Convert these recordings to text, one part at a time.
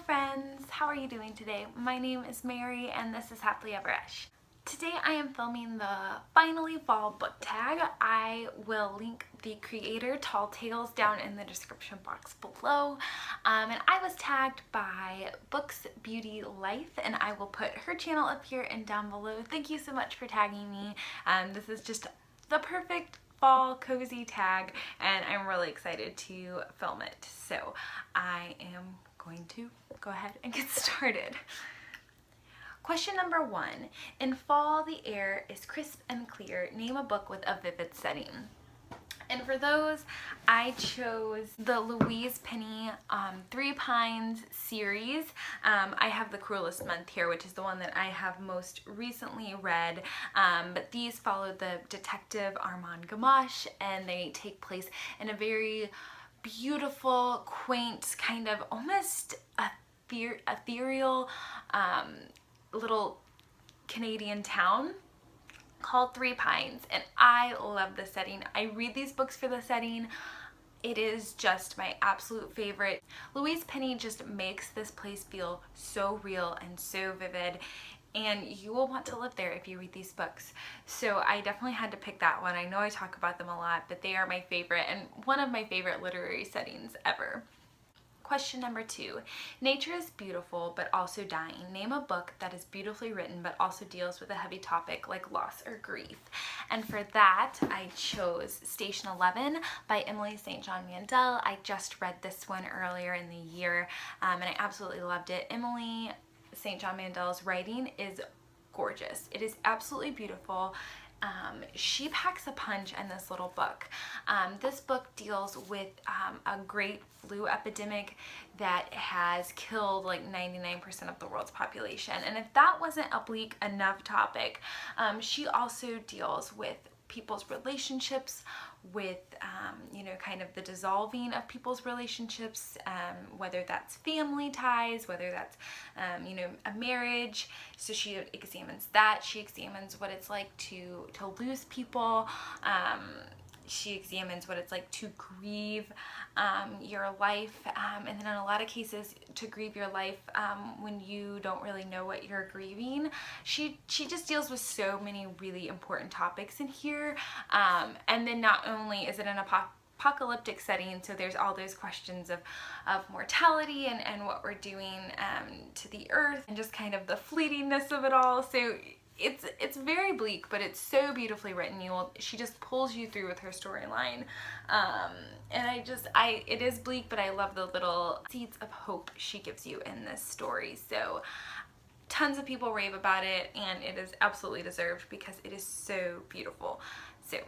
friends, how are you doing today? My name is Mary and this is Happily Ever Esch. Today I am filming the Finally Fall book tag. I will link the creator Tall Tales down in the description box below. And I was tagged by Books Beauty Life, and I will put her channel up here and down below. Thank you so much for tagging me. This is just the perfect fall cozy tag and I'm really excited to film it. So I am going to go ahead and get started. Question number 1. In fall, the air is crisp and clear. Name a book with a vivid setting. And for those, I chose the Louise Penny Three Pines series. I have the Cruelest Month here, which is the one that I have most recently read. But these follow the detective Armand Gamache, and they take place in a very beautiful, quaint, kind of almost ethereal little Canadian town called Three Pines, and I love the setting. I read these books for the setting. It is just my absolute favorite. Louise Penny just makes this place feel so real and so vivid, and you will want to live there if you read these books. So I definitely had to pick that one. I know I talk about them a lot, but they are my favorite and one of my favorite literary settings ever. Question number 2. Nature is beautiful but also dying. Name a book that is beautifully written but also deals with a heavy topic like loss or grief. And for that, I chose Station 11 by Emily St. John Mandel. I just read this one earlier in the year and I absolutely loved it. Emily St. John Mandel's writing is gorgeous. It is absolutely beautiful. She packs a punch in this little book. This book deals with a great flu epidemic that has killed like 99% of the world's population. And if that wasn't a bleak enough topic, she also deals with people's relationships, with kind of the dissolving of people's relationships, whether that's family ties, whether that's a marriage. So she examines that. She examines what it's like to lose people. She examines what it's like to grieve your life, and then in a lot of cases to grieve your life when you don't really know what you're grieving. She just deals with so many really important topics in here, and then not only is it an apocalyptic setting, so there's all those questions of mortality and what we're doing to the earth and just kind of the fleetingness of it all. So it's very bleak, but it's so beautifully written. She just pulls you through with her storyline, and it is bleak, but I love the little seeds of hope she gives you in this story. So tons of people rave about it, and it is absolutely deserved because it is so beautiful. So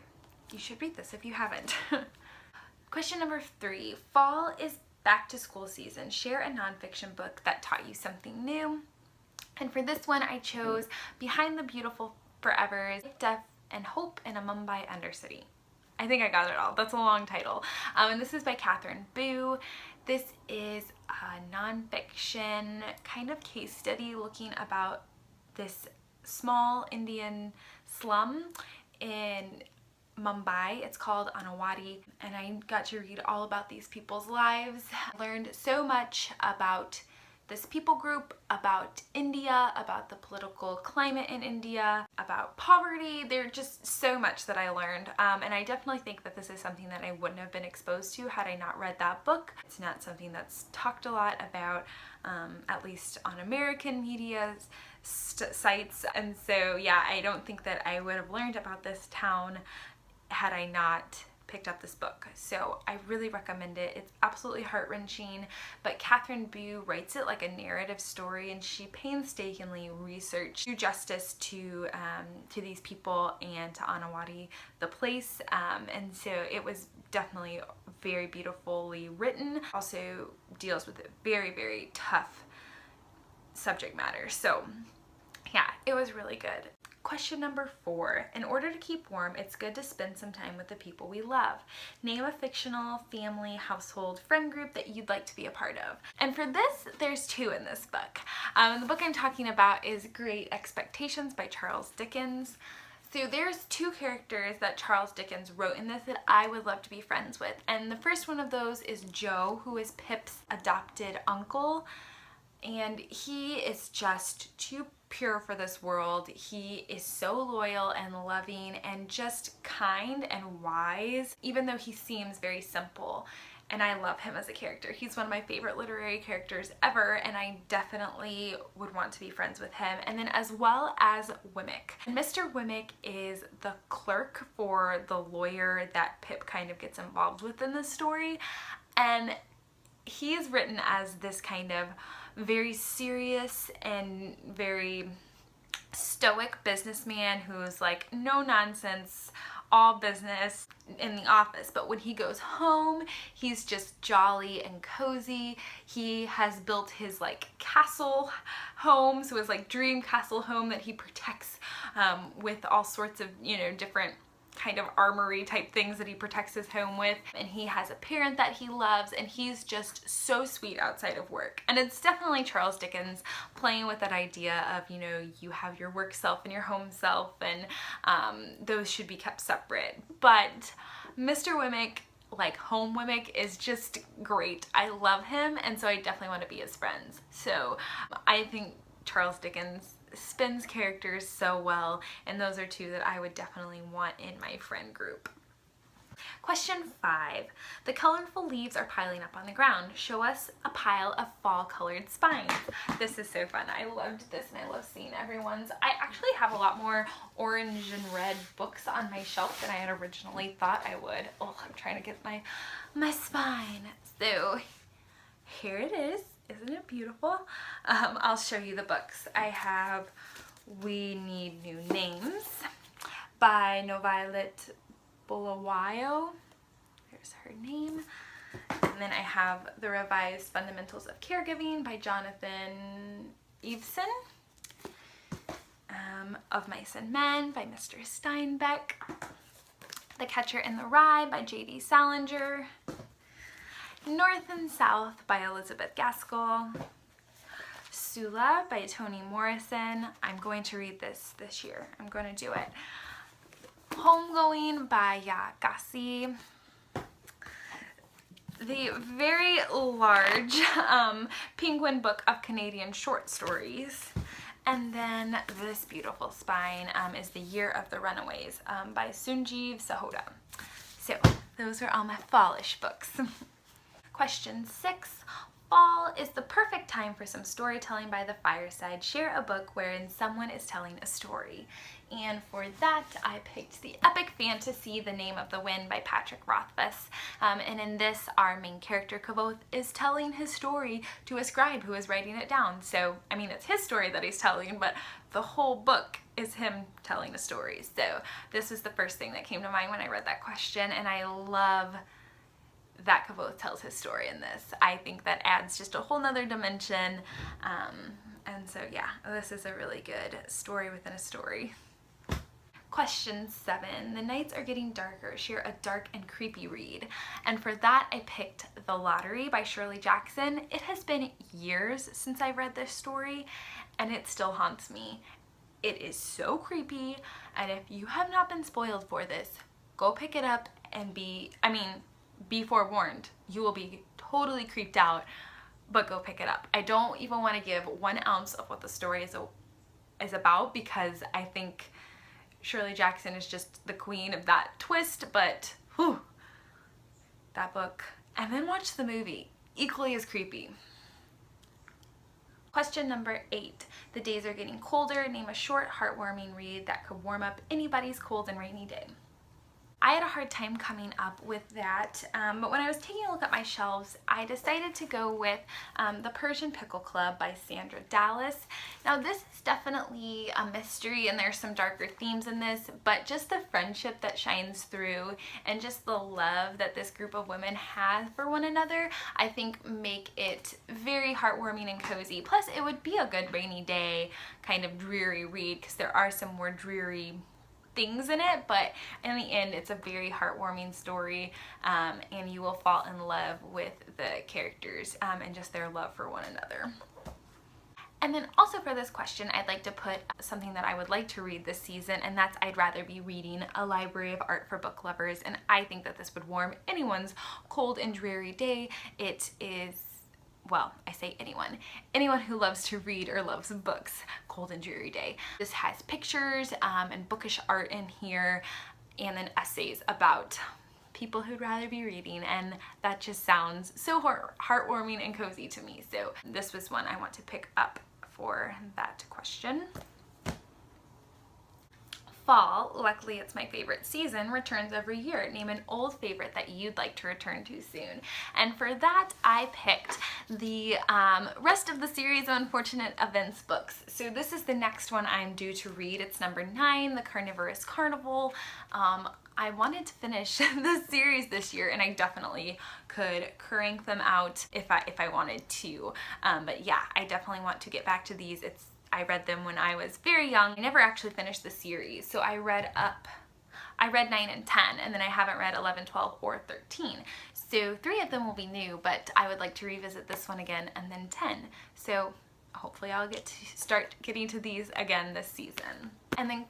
you should read this if you haven't. Question number 3. Fall is back to school season. Share a nonfiction book that taught you something new. And for this one, I chose Behind the Beautiful Forevers, Death and Hope in a Mumbai Undercity. I think I got it all. That's a long title. And this is by Catherine Boo. This is a nonfiction kind of case study looking about this small Indian slum in Mumbai. It's called Anawadi, and I got to read all about these people's lives. I learned so much about this people group, about India, about the political climate in India, about poverty. There's just so much that I learned, and I definitely think that this is something that I wouldn't have been exposed to had I not read that book. It's not something that's talked a lot about, at least on American media sites, and so yeah, I don't think that I would have learned about this town had I not picked up this book. So I really recommend it. It's absolutely heart-wrenching, but Catherine Boo writes it like a narrative story, and she painstakingly researched to justice to these people and to Anawadi, the place, and so it was definitely very beautifully written. Also deals with very, very tough subject matter. So yeah, it was really good. Question number 4. In order to keep warm, it's good to spend some time with the people we love. Name a fictional family, household, friend group that you'd like to be a part of. And for this, there's 2 in this book. The book I'm talking about is Great Expectations by Charles Dickens. So there's 2 characters that Charles Dickens wrote in this that I would love to be friends with. And the first one of those is Joe, who is Pip's adopted uncle. and he is just too pure for this world. He is so loyal and loving and just kind and wise, even though he seems very simple. And I love him as a character. He's one of my favorite literary characters ever, and I definitely would want to be friends with him. And then as well as Wemmick. And Mr. Wemmick is the clerk for the lawyer that Pip kind of gets involved with in the story. And he is written as this kind of very serious and very stoic businessman who's like no nonsense, all business in the office, but when he goes home, he's just jolly and cozy. He has built his like castle home, so his like dream castle home that he protects with all sorts of, you know, different kind of armory type things that he protects his home with. And he has a parent that he loves, and he's just so sweet outside of work. And it's definitely Charles Dickens playing with that idea of, you know, you have your work self and your home self, and those should be kept separate. But Mr. Wemmick, like home Wemmick, is just great. I love him, and so I definitely want to be his friends. So I think Charles Dickens spins characters so well, and those are two that I would definitely want in my friend group. Question 5. The colorful leaves are piling up on the ground. Show us a pile of fall colored spines. This is so fun. I loved this, and I love seeing everyone's. I actually have a lot more orange and red books on my shelf than I had originally thought I would. Oh, I'm trying to get my spine. So here it is. Isn't it beautiful? I'll show you the books. I have We Need New Names by Noviolet Bulawayo. There's her name. And then I have The Revised Fundamentals of Caregiving by Jonathan Eveson. Of Mice and Men by Mr. Steinbeck. The Catcher in the Rye by J.D. Salinger. North and South by Elizabeth Gaskell. Sula by Toni Morrison. I'm going to read this year. I'm going to do it. Homegoing by Ya Gassi. The very large Penguin Book of Canadian Short Stories. And then this beautiful spine is The Year of the Runaways by Sunjeev Sahota. So those are all my fallish books. Question 6. Fall is the perfect time for some storytelling by the fireside. Share a book wherein someone is telling a story. And for that, I picked the epic fantasy The Name of the Wind by Patrick Rothfuss. And in this, our main character, Kvothe, is telling his story to a scribe who is writing it down. So, I mean, it's his story that he's telling, but the whole book is him telling a story. So this was the first thing that came to mind when I read that question, and I love that Kvothe tells his story in this. I think that adds just a whole nother dimension. And so yeah, this is a really good story within a story. Question 7. The nights are getting darker. Share a dark and creepy read. And for that, I picked The Lottery by Shirley Jackson. It has been years since I read this story, and it still haunts me. It is so creepy, and if you have not been spoiled for this, go pick it up and be forewarned. You will be totally creeped out, but go pick it up. I don't even want to give 1 ounce of what the story is about, because I think Shirley Jackson is just the queen of that twist, but whew, that book. And then watch the movie. Equally as creepy. Question number 8. The days are getting colder. Name a short, heartwarming read that could warm up anybody's cold and rainy day. I had a hard time coming up with that, but when I was taking a look at my shelves, I decided to go with The Persian Pickle Club by Sandra Dallas. Now this is definitely a mystery, and there's some darker themes in this, but just the friendship that shines through and just the love that this group of women have for one another, I think make it very heartwarming and cozy. Plus it would be a good rainy day kind of dreary read, because there are some more dreary things in it, but in the end it's a very heartwarming story, and you will fall in love with the characters and just their love for one another. And then also for this question, I'd like to put something that I would like to read this season, and that's I'd rather be reading A Library of Art for Book Lovers, and I think that this would warm anyone's cold and dreary day. It is well, I say anyone who loves to read or loves books, cold and dreary day. This has pictures and bookish art in here, and then essays about people who'd rather be reading, and that just sounds so heartwarming and cozy to me. So this was one I want to pick up for that question. Fall, luckily it's my favorite season, returns every year. Name an old favorite that you'd like to return to soon. And for that, I picked the rest of the series of Unfortunate Events books. So this is the next one I'm due to read. It's number 9, The Carnivorous Carnival. I wanted to finish this series this year, and I definitely could crank them out if I wanted to. But yeah, I definitely want to get back to these. I read them when I was very young. I never actually finished the series, so I read 9 and 10, and then I haven't read 11, 12, or 13. So 3 of them will be new, but I would like to revisit this one again, and then 10. So hopefully I'll get to start getting to these again this season. And then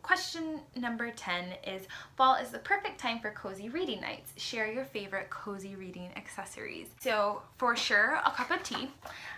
question number 10 is, fall is the perfect time for cozy reading nights. Share your favorite cozy reading accessories. So for sure, a cup of tea.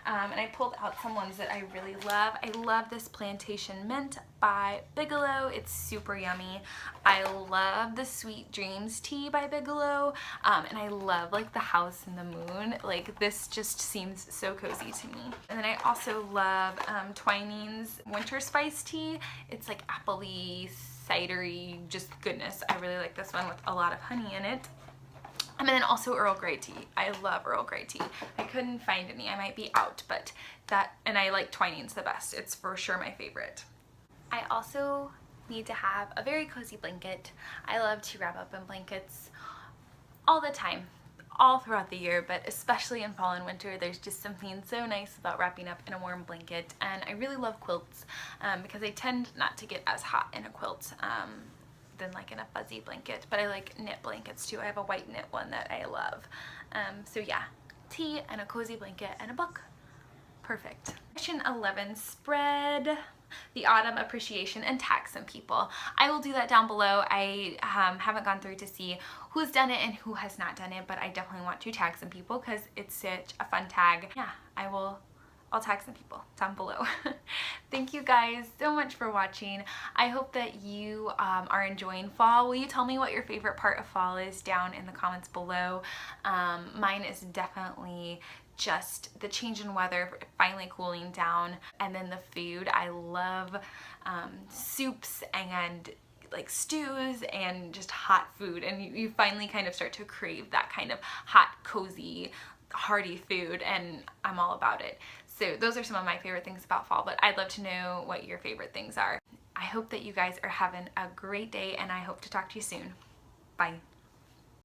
And I pulled out some ones that I really love. I love this Plantation Mint by Bigelow. It's super yummy. I love the Sweet Dreams tea by Bigelow. And I love like the House and the Moon. Like this just seems so cozy to me. And then I also love Twining's Winter Spice tea. It's like appley, cidery, just goodness. I really like this one with a lot of honey in it. And then also Earl Grey tea. I love Earl Grey tea. I couldn't find any. I might be out, but and I like Twining's the best. It's for sure my favorite. I also need to have a very cozy blanket. I love to wrap up in blankets all the time, all throughout the year, but especially in fall and winter. There's just something so nice about wrapping up in a warm blanket. And I really love quilts because I tend not to get as hot in a quilt than like in a fuzzy blanket, but I like knit blankets too. I have a white knit one that I love. So yeah, tea and a cozy blanket and a book. Perfect. Question 11, spread the autumn appreciation and tag some people. I will do that down below. I haven't gone through to see who's done it and who has not done it, but I definitely want to tag some people because it's such a fun tag. Yeah, I'll tag some people down below. Thank you guys so much for watching. I hope that you are enjoying fall. Will you tell me what your favorite part of fall is down in the comments below? Mine is definitely just the change in weather, finally cooling down, and then the food. I love soups and like stews and just hot food, and you finally kind of start to crave that kind of hot, cozy, hearty food, and I'm all about it. So those are some of my favorite things about fall, but I'd love to know what your favorite things are. I hope that you guys are having a great day, and I hope to talk to you soon. Bye.